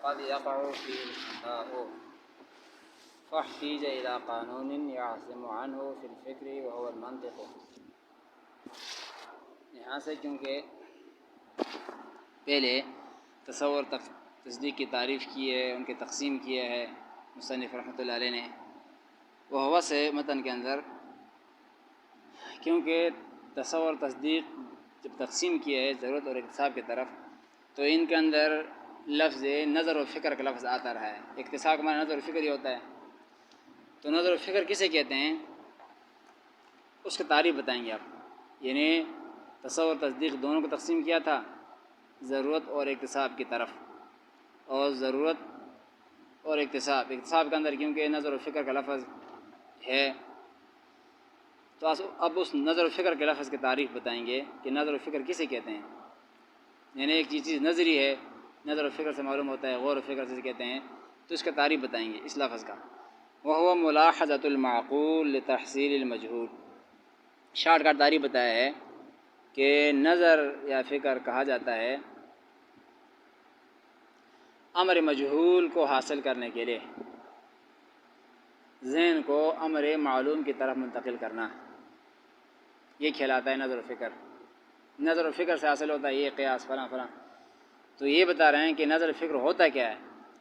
وقد يقع فيه الخطأ فاحتيج إلى قانون يعصم عنه في الفكر وهو المنطق. یہاں سے کیونکہ پہلے تصور تصدیق کی تعریف کی ہے، ان کی تقسیم کیا ہے مصنف رحمۃ اللہ علیہ نے، وہ ہوا سے متن کے اندر، کیونکہ تصور تصدیق جب تقسیم کیا ہے ضرورت اور اکتساب کی طرف، تو ان کے اندر لفظ نظر و فکر کا لفظ آتا رہا ہے۔ اکتساب کا معنی نظر و فکر ہی ہوتا ہے، تو نظر و فکر کسے کہتے ہیں اس کی تعریف بتائیں گے آپ۔ یعنی تصور تصدیق دونوں کو تقسیم کیا تھا ضرورت اور اکتساب کی طرف، اور ضرورت اور اکتساب کے اندر کیونکہ نظر و فکر کا لفظ ہے، تو اب اس نظر و فکر کے لفظ کی تعریف بتائیں گے کہ نظر و فکر کسے کہتے ہیں۔ یعنی ایک چیز نظری ہے، نظر و فکر سے معلوم ہوتا ہے، غور و فکر سے کہتے ہیں، تو اس کا تعریف بتائیں گے اس لفظ کا۔ وَهُوَ مُلَاحَظَةُ الْمَعْقُولِ لِتَحْصِيلِ الْمَجْهُولِ۔ شارٹ کٹ تعریف بتایا ہے کہ نظر یا فکر کہا جاتا ہے امر مجہول کو حاصل کرنے کے لیے ذہن کو امر معلوم کی طرف منتقل کرنا، یہ کہلاتا ہے نظر و فکر۔ نظر و فکر سے حاصل ہوتا ہے یہ قیاس فلاں فلاں، تو یہ بتا رہے ہیں کہ نظر و فکر ہوتا کیا ہے،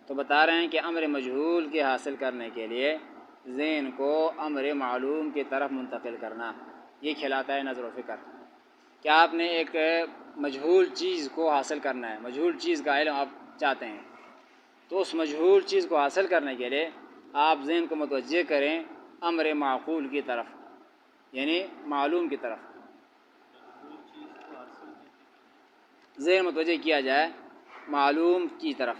تو بتا رہے ہیں کہ امر مجہول کے حاصل کرنے کے لیے ذہن کو امر معلوم کی طرف منتقل کرنا، یہ کہلاتا ہے نظر و فکر۔ کہ آپ نے ایک مجہول چیز کو حاصل کرنا ہے، مجہول چیز کا علم آپ چاہتے ہیں، تو اس مجہول چیز کو حاصل کرنے کے لیے آپ ذہن کو متوجہ کریں امر معقول کی طرف، یعنی معلوم کی طرف ذہن متوجہ کیا جائے معلوم کی طرف۔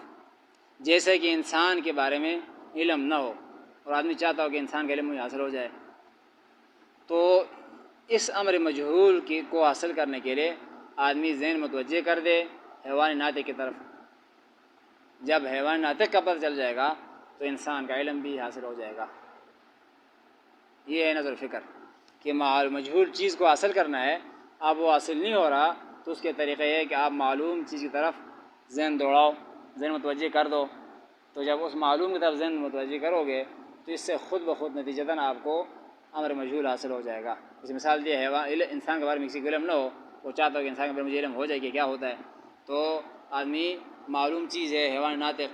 جیسے کہ انسان کے بارے میں علم نہ ہو اور آدمی چاہتا ہو کہ انسان کا علم مجھے حاصل ہو جائے، تو اس امر مجہول کو حاصل کرنے کے لیے آدمی ذہن متوجہ کر دے حیوان ناطق کی طرف۔ جب حیوان ناطق کا پتہ چل جائے گا تو انسان کا علم بھی حاصل ہو جائے گا۔ یہ ہے نظر و فکر کہ مجہول چیز کو حاصل کرنا ہے، اب وہ حاصل نہیں ہو رہا تو اس کے طریقہ یہ ہے کہ آپ معلوم چیز کی طرف ذہن دوڑاؤ، ذہن متوجہ کر دو، تو جب اس معلوم کی طرف ذہن متوجہ کرو گے تو اس سے خود بخود نتیجتاً آپ کو امر مجہول حاصل ہو جائے گا۔ اس مثال دی ہے انسان کے بارے میں کسی کو علم نہ ہو، وہ چاہتا ہو کہ انسان کے بارے میں مجھے علم ہو جائے کہ کیا ہوتا ہے، تو آدمی معلوم چیز ہے حیوان ناطق،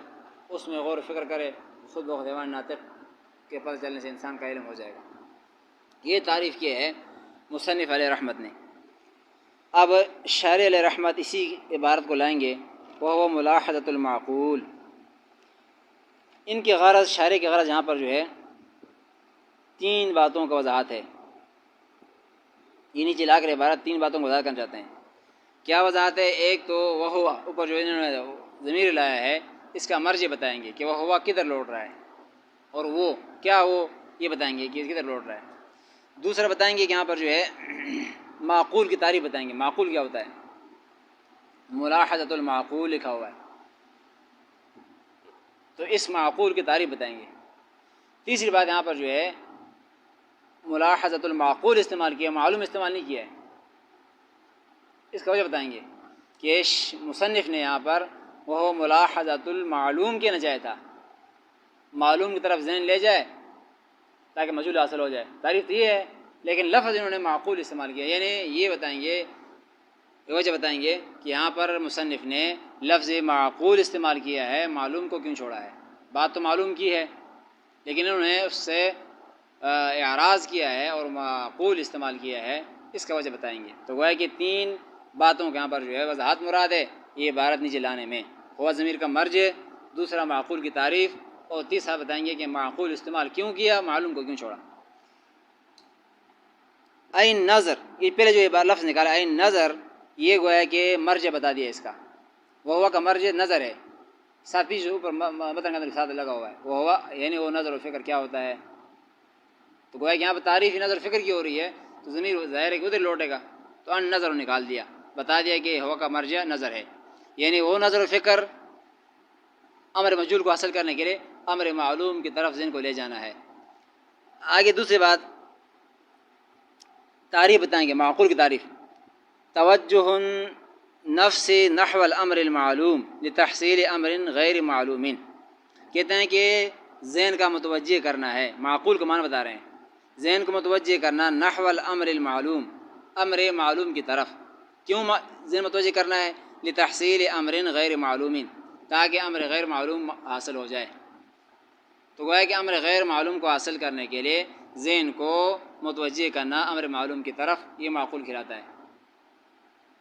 اس میں غور و فکر کرے، خود بخود حیوان ناطق کے پتہ چلنے سے انسان کا علم ہو جائے گا۔ یہ تعریف کی ہے مصنف علیہ رحمت نے۔ اب شارح علیہ رحمت اسی عبارت کو لائیں گے، وَهُوَ مُلَاحَظَةُ الْمَعْقُولِ۔ ان کی غرض، شارح کی غرض یہاں پر جو ہے تین باتوں کا وضاحت ہے۔ یہ نیچے لا کر عبارت تین باتوں کو وضاحت کرنا چاہتے ہیں۔ کیا وضاحت ہے؟ ایک تو وہ اوپر جو انہوں نے ضمیر لایا ہے اس کا مرجع بتائیں گے کہ وہ ہوا کدھر لوٹ رہا ہے، اور وہ کیا وہ یہ بتائیں گے کہ کدھر لوٹ رہا ہے۔ دوسرا بتائیں گے کہ یہاں پر جو ہے معقول کی تعریف بتائیں گے، معقول کیا ہوتا ہے، ملاحظۃ المعقول لکھا ہوا ہے، تو اس معقول کی تعریف بتائیں گے۔ تیسری بات یہاں پر جو ہے ملاحظۃ المعقول استعمال کیا، معلوم استعمال نہیں کیا ہے، اس کا وجہ بتائیں گے کہ مصنف نے یہاں پر وہ ملاحظۃ المعلوم کہنا چاہا تھا، معلوم کی طرف ذہن لے جائے تاکہ مجہول حاصل ہو جائے، تعریف تو یہ ہے، لیکن لفظ انہوں نے معقول استعمال کیا، یعنی یہ بتائیں گے، وجہ بتائیں گے کہ یہاں پر مصنف نے لفظ معقول استعمال کیا ہے، معلوم کو کیوں چھوڑا ہے۔ بات تو معلوم کی ہے لیکن انہوں نے اس سے اعراض کیا ہے اور معقول استعمال کیا ہے، اس کا وجہ بتائیں گے۔ تو گویا کہ تین باتوں کے یہاں پر جو ہے وضاحت مراد ہے یہ عبارت نیچے لانے میں، ہوا ضمیر کا مرجع، دوسرا معقول کی تعریف، اور تیسرا بتائیں گے کہ معقول استعمال کیوں کیا، معلوم کو کیوں چھوڑا۔ این نظر، یہ پہلے جو لفظ نکالا این نظر، یہ گویا کہ مرجع بتا دیا اس کا، وہ ہوا کا مرجع نظر ہے، ساتھ پیچھے اوپر متن کے اندر ساتھ لگا ہوا ہے، وہ ہوا یعنی وہ نظر و فکر کیا ہوتا ہے، تو گویا کہ یہاں پہ تعریف ہی نظر و فکر کی ہو رہی ہے، تو ضمیر ظاہر ہے کہ ادھر لوٹے گا، تو ان نظر نکال دیا، بتا دیا کہ ہوا کا مرجع نظر ہے، یعنی وہ نظر و فکر امر مجہول کو حاصل کرنے کے لیے امر معلوم کی طرف ذہن کو لے جانا ہے۔ آگے دوسری بات تعریف بتائیں گے، معقول کی تعریف، توجہ نفس نحو الامر المعلوم لتحصیل امر غیر معلوم، کہتے ہیں کہ ذہن کا متوجہ کرنا ہے، معقول کا معنی بتا رہے ہیں، ذہن کو متوجہ کرنا نحو الامر المعلوم، امر معلوم کی طرف۔ کیوں ذہن متوجہ کرنا ہے؟ لتحصیل امر غیر معلوم، تاکہ امر غیر معلوم حاصل ہو جائے۔ تو گویا کہ امر غیر معلوم کو حاصل کرنے کے لیے ذہن کو متوجہ کرنا امر معلوم کی طرف، یہ معقول کہلاتا ہے۔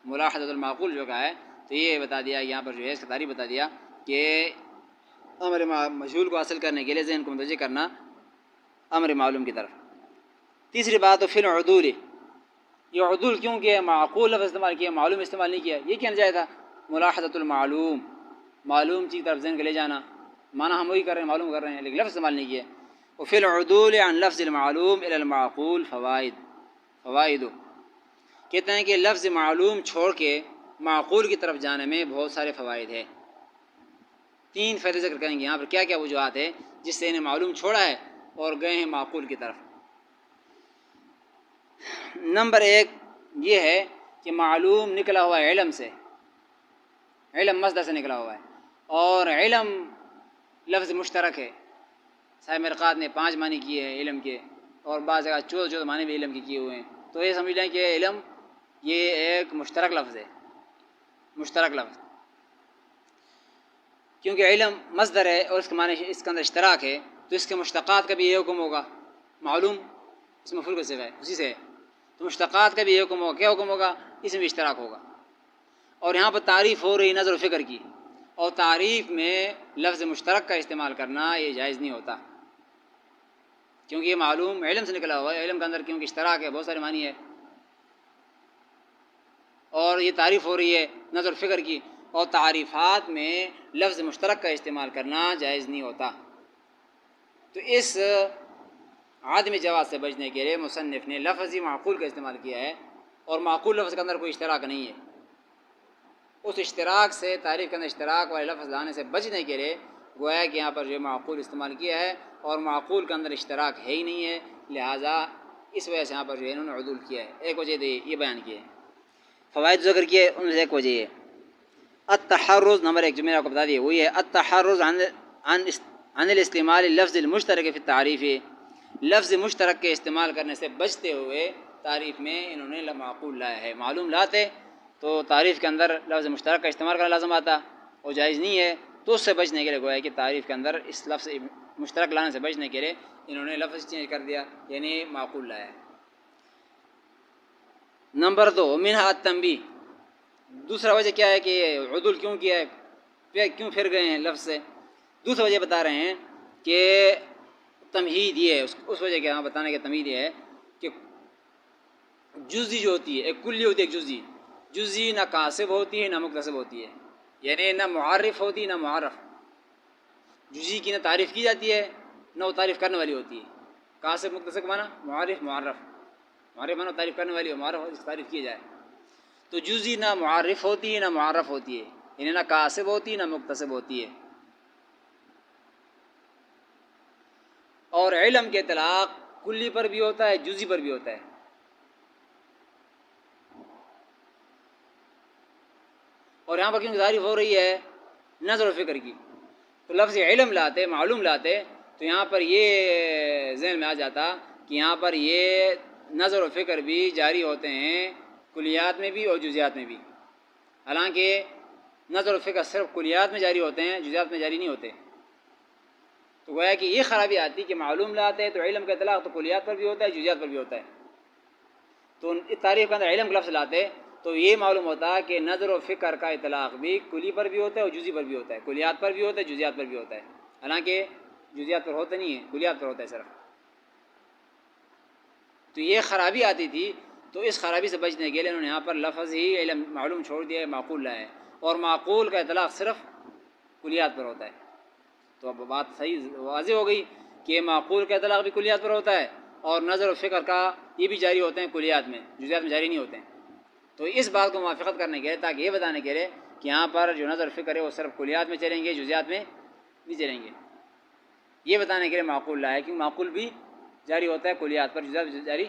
ملاحظۃ المعقول جو کہا ہے تو یہ بتا دیا یہاں پر جو ہے اس کا تعریف بتا دیا کہ امر مجہول کو حاصل کرنے کے لیے ذہن کو متوجہ کرنا امر معلوم کی طرف۔ تیسری بات تو فی العدول، یہ عدول کیوں کیا؟ معقول لفظ استعمال کیا، معلوم استعمال نہیں کیا، یہ کیا جائے تھا؟ ملاحظۃ المعلوم، معلوم چیز کی طرف ذہن کو لے جانا، معنی ہم وہی کر رہے ہیں، معلوم کر رہے ہیں، لیکن لفظ استعمال نہیں کیا۔ وفی العدول عن لفظ المعلوم الی المعقول فوائد، کہتے ہیں کہ لفظ معلوم چھوڑ کے معقول کی طرف جانے میں بہت سارے فوائد ہیں۔ 3 فائدے ذکر کریں گے یہاں پر، کیا کیا وجوہات ہے جس سے انہیں معلوم چھوڑا ہے اور گئے ہیں معقول کی طرف۔ نمبر 1 یہ ہے کہ معلوم نکلا ہوا ہے علم سے، علم مصدر سے نکلا ہوا ہے، اور علم لفظ مشترک ہے۔ صاحب مرقات نے 5 معنی کیے ہیں علم کے، اور بعض جگہ 14 معنی بھی علم کے کیے ہوئے ہیں، تو یہ سمجھ لیں کہ علم یہ ایک مشترک لفظ ہے، مشترک لفظ، کیونکہ علم مصدر ہے اور اس کے معنی اس کے اندر اشتراک ہے، تو اس کے مشتقات کا بھی یہ حکم ہوگا۔ معلوم اس میں مفعول کا صیغہ ہے، اسی سے ہے، تو مشتقات کا بھی یہ حکم ہوگا۔ کیا حکم ہوگا؟ اس میں بھی اشتراک ہوگا۔ اور یہاں پر تعریف ہو رہی نظر و فکر کی، اور تعریف میں لفظ مشترک کا استعمال کرنا یہ جائز نہیں ہوتا، کیونکہ یہ معلوم علم سے نکلا ہوا ہے، علم کے اندر کیونکہ اشتراک ہے، بہت سارے معنی ہے، اور یہ تعریف ہو رہی ہے نظر و فکر کی، اور تعریفات میں لفظ مشترک کا استعمال کرنا جائز نہیں ہوتا۔ تو اس عدم جواز سے بچنے کے لیے مصنف نے لفظی معقول کا استعمال کیا ہے، اور معقول لفظ کے اندر کوئی اشتراک نہیں ہے، اس اشتراک سے، تعریف کے اندر اشتراک والے لفظ لانے سے بچنے کے لیے گویا کہ یہاں پر جو معقول استعمال کیا ہے، اور معقول کے اندر اشتراک ہے ہی نہیں ہے، لہٰذا اس وجہ سے یہاں پر جو ہے انہوں نے عدول کیا ہے۔ ایک وجہ یہ بیان کی ہے، فوائد ذکر کیے، ان میں سے ایک وجہ یہ التحرز، نمبر 1 جو میں نے آپ کو بتا دی وہی ہے التحرز عن الاستعمال لفظ المشترک فی التعریف، لفظ مشترک کے استعمال کرنے سے بچتے ہوئے تعریف میں انہوں نے معقول لایا ہے۔ معلوم لاتے تو تعریف کے اندر لفظ مشترک کا استعمال کرنا لازم آتا، اور جائز نہیں ہے، تو اس سے بچنے کے لیے گویا کہ تعریف کے اندر اس لفظ مشترک لانے سے بچنے کے لیے انہوں نے لفظ چینج کر دیا، یعنی معقول لایا ہے۔ نمبر 2 منہا التنبیہ، دوسرا وجہ کیا ہے کہ عدول کیوں کیا ہے، کیوں پھر گئے ہیں لفظ سے؟ دوسرا وجہ بتا رہے ہیں کہ تمہید یہ ہے، اس وجہ کے یہاں بتانے کا تمہید یہ ہے کہ جزئی جو ہوتی ہے، ایک کلی ہوتی ہے، ایک جزئی، جزئی نہ کاسب ہوتی ہے نہ مکتسب ہوتی ہے، یعنی نہ معرف ہوتی نہ معرف۔ جزئی کی نہ تعریف کی جاتی ہے نہ وہ تعریف کرنے والی ہوتی ہے۔ کاسب مکتسب مانا معرف معرف، معرف مانا تعریف کرنے والی ہو، معرف اس کی تعریف کی جائے، تو جزئی نہ معرف ہوتی ہے نہ معرف ہوتی ہے، یعنی نہ کاسب ہوتی ہے نہ مکتسب ہوتی ہے۔ اور علم کے اطلاق کلی پر بھی ہوتا ہے، جزئی پر بھی ہوتا ہے۔ اور یہاں پر کیوں تعریف ہو رہی ہے نظر و فکر کی، تو لفظ علم لاتے، معلوم لاتے، تو یہاں پر یہ ذہن میں آ جاتا کہ یہاں پر یہ نظر و فکر بھی جاری ہوتے ہیں کلیات میں بھی اور جزیات میں بھی، حالانکہ نظر و فکر صرف کلیات میں جاری ہوتے ہیں، جزیات میں جاری نہیں ہوتے۔ تو گویا کہ یہ خرابی آتی کہ معلوم لاتے تو علم کا اطلاق تو کلیات پر بھی ہوتا ہے، جزیات پر بھی ہوتا ہے، تو اس تعریف کے اندر علم کا لفظ لاتے تو یہ معلوم ہوتا کہ نظر و فکر کا اطلاق بھی کلی پر بھی ہوتا ہے اور جزئی پر بھی ہوتا ہے، کلیات پر بھی ہوتا ہے، جزیات پر بھی ہوتا ہے، حالانکہ جزیات پر ہوتا نہیں ہے، کلیات پر ہوتا ہے صرف۔ تو یہ خرابی آتی تھی، تو اس خرابی سے بچنے کے لیے انہوں نے یہاں پر لفظ ہی علم معلوم چھوڑ دیا ہے، معقول لایا ہے، اور معقول کا اطلاق صرف کلیات پر ہوتا ہے۔ تو اب بات صحیح واضح ہو گئی کہ معقول کا اطلاق بھی کلیات پر ہوتا ہے، اور نظر و فکر کا یہ بھی جاری ہوتے ہیں کلیات میں، جزیات میں جاری نہیں ہوتے ہیں۔ تو اس بات کو موافقت کرنے کے لیے، تاکہ یہ بتانے کے لیے کہ یہاں پر جو نظر و فکر ہے وہ صرف کلیات میں چلیں گے، جزیات میں نہیں چلیں گے، یہ بتانے کے لیے معقول لایا ہے، کیونکہ معقول بھی جاری ہوتا ہے کلیات پر، جزیات جاری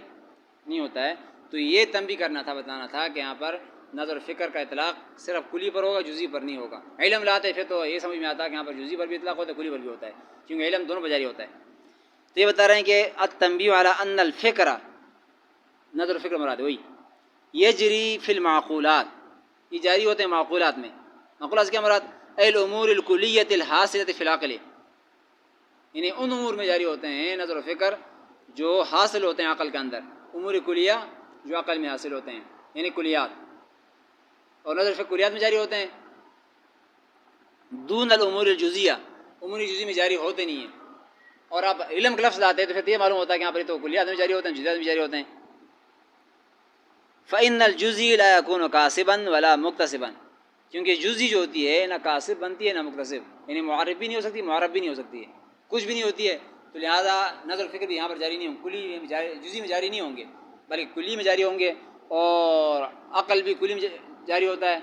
نہیں ہوتا ہے۔ تو یہ تنبیہ کرنا تھا، بتانا تھا کہ یہاں پر نظر فکر کا اطلاق صرف کلی پر ہوگا، جزئی پر نہیں ہوگا۔ علم لاتے پھر تو یہ سمجھ میں آتا ہے کہ یہاں پر جزئی پر بھی اطلاق ہوتا ہے، کلی پر بھی ہوتا ہے، کیونکہ علم دونوں پر جاری ہوتا ہے۔ تو یہ بتا رہے ہیں کہ التنبیہ علی ان الفکر، نظر فکر مراد وہی یجری فی المعقولات، یہ جاری ہوتے ہیں معقولات میں۔ معقولات سے کیا مراد؟ الامور الکلیۃ الحاصلۃ فی العقل، یعنی ان امور میں جاری ہوتے ہیں نظر و فکر جو حاصل ہوتے ہیں عقل کے اندر، امور کلیہ جو عقل میں حاصل ہوتے ہیں یعنی کلیات، اور نظر و فکر کلیات میں جاری ہوتے ہیں، دون الامور الجزیہ، امور جزئی میں جاری ہوتے نہیں ہیں۔ اور آپ علم کا لفظ لاتے ہیں تو پھر یہ معلوم ہوتا ہے کہ یہاں پر تو کلیات میں جاری ہوتے ہیں، جزیات میں جاری ہوتے ہیں۔ فإن الجزئی لا يكون کاسبا ولا مکتسبا، کیونکہ جزئی جو ہوتی ہے نہ کاسب بنتی ہے نہ مکتسب، یعنی معرب بھی نہیں ہو سکتی، معرب بھی نہیں ہو سکتی ہے، کچھ بھی نہیں ہوتی ہے، تو لہذا نظر فکر بھی یہاں پر جاری نہیں ہوں، کلی میں جزئی میں جاری نہیں ہوں گے بلکہ کلی میں جاری ہوں گے، اور عقل بھی کلی میں جاری ہوتا ہے،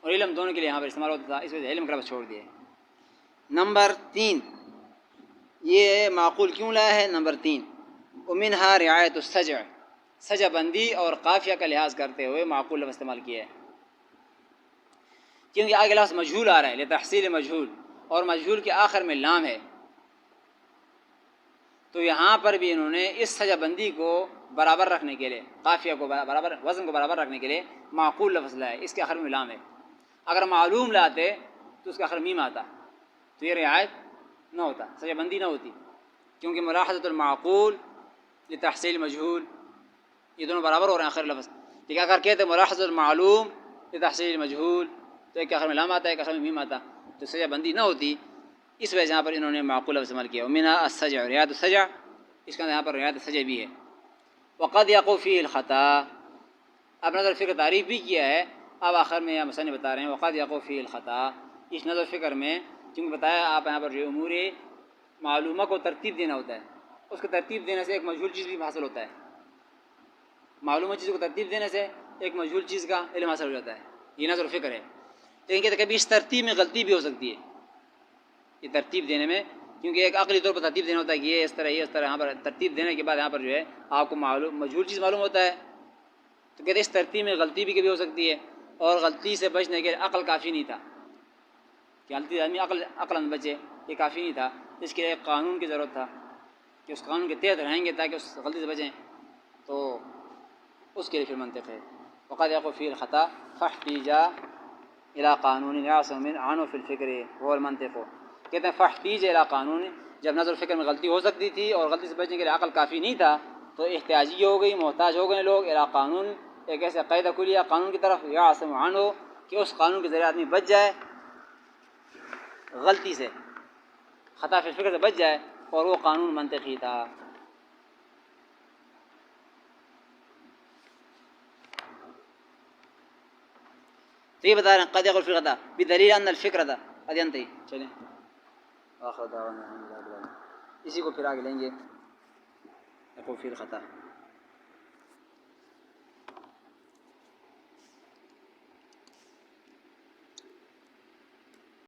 اور علم دونوں کے لیے یہاں پر استعمال ہوتا تھا، اس وجہ سے علم کا لفظ چھوڑ دیا ہے۔ نمبر 3 یہ معقول کیوں لایا ہے؟ نمبر 3 ومنها رعایت السجع، سجع بندی اور قافیہ کا لحاظ کرتے ہوئے معقول لفظ استعمال کیا ہے، کیونکہ آگے لفظ مجہول آ رہا ہے، لتحصیل مجہول، اور مجہول کے آخر میں لام ہے، تو یہاں پر بھی انہوں نے اس سجع بندی کو برابر رکھنے کے لیے، قافیہ کو برابر، وزن کو برابر رکھنے کے لیے معقول لفظ لایا ہے، اس کے آخر میں لام ہے۔ اگر معلوم لاتے تو اس کے آخر میم آتا تو یہ رعایت نہ ہوتا، سجع بندی نہ ہوتی، کیونکہ ملاحظۃ المعقول لتحصیل مجہول یہ دونوں برابر ہو رہے ہیں آخر لفظ، لیکن اگر کہتے ملاحظۃ المعلوم لتحصیل مجہول تو ایک کے آخر میں لام آتا ہے، ایک آخر میں میم آتا، تو سجع بندی نہ ہوتی، اس وجہ سے یہاں پر انہوں نے معقول لفظ استعمال کیا۔ ومنها السجع، رعایت السجع، اس کا یہاں پر رعایت السجع بھی ہے۔ وقد يقع فيه الخطا، اب نظر فکر تعریف بھی کیا ہے، اب آخر میں مصنف بتا رہے ہیں وقد يقع فيه الخطا، اس نظر فکر میں چونکہ بتایا آپ یہاں پر جو امور معلومہ کو ترتیب دینا ہوتا ہے، اس کو ترتیب دینے سے ایک مجہول چیز بھی حاصل ہوتا ہے، معلومہ چیز کو ترتیب دینے سے ایک مجہول چیز کا علم حاصل ہو جاتا ہے، یہ نظر فکر ہے۔ لیکن کہتے ہیں کبھی اس ترتیب میں غلطی بھی ہو سکتی ہے، یہ ترتیب دینے میں، کیونکہ ایک عقلی طور پر ترتیب دینا ہوتا ہے کہ یہ اس طرح، یہ اس طرح، یہاں پر ترتیب دینے کے بعد یہاں پر جو ہے آپ کو معلوم مجہول چیز معلوم ہوتا ہے، تو کہتے ہیں اس ترتیب میں غلطی بھی کبھی ہو سکتی ہے، اور غلطی سے بچنے کے لیے عقل کافی نہیں تھا کہ غلطی آدمی عقل میں بچے، یہ کافی نہیں تھا، اس کے لیے ایک قانون کی ضرورت تھا کہ اس قانون کے تحت رہیں گے تاکہ اس غلطی سے بچیں، تو اس کے لیے پھر منطق ہے وقد يقع فيه الخطا فاحتیج الى قانون يعصم عنه في الفکر هو المنطق، کہتے ہیں فاحتیج الى قانون، جب نظر فکر میں غلطی ہو سکتی تھی اور غلطی سے بچنے کے لیے عقل کافی نہیں تھا تو احتیاجی ہو گئی، محتاج ہو گئے لوگ الى قانون، ایک ایسے قاعدہ کلیہ قانون کی طرف، يعصم عنه کہ اس قانون کے ذریعے آدمی بچ جائے غلطی سے، خطا فی الفکر سے بچ جائے، اور وہ قانون منطقی تھا۔ تو یہ بتا رہے ہیں قد يقع فی الخطا بدلیل ان الفکرۃ قد ينتهي، چلیں آخر دعوانا اسی کو پھر آگے لیں گے، يقع فی الخطا۔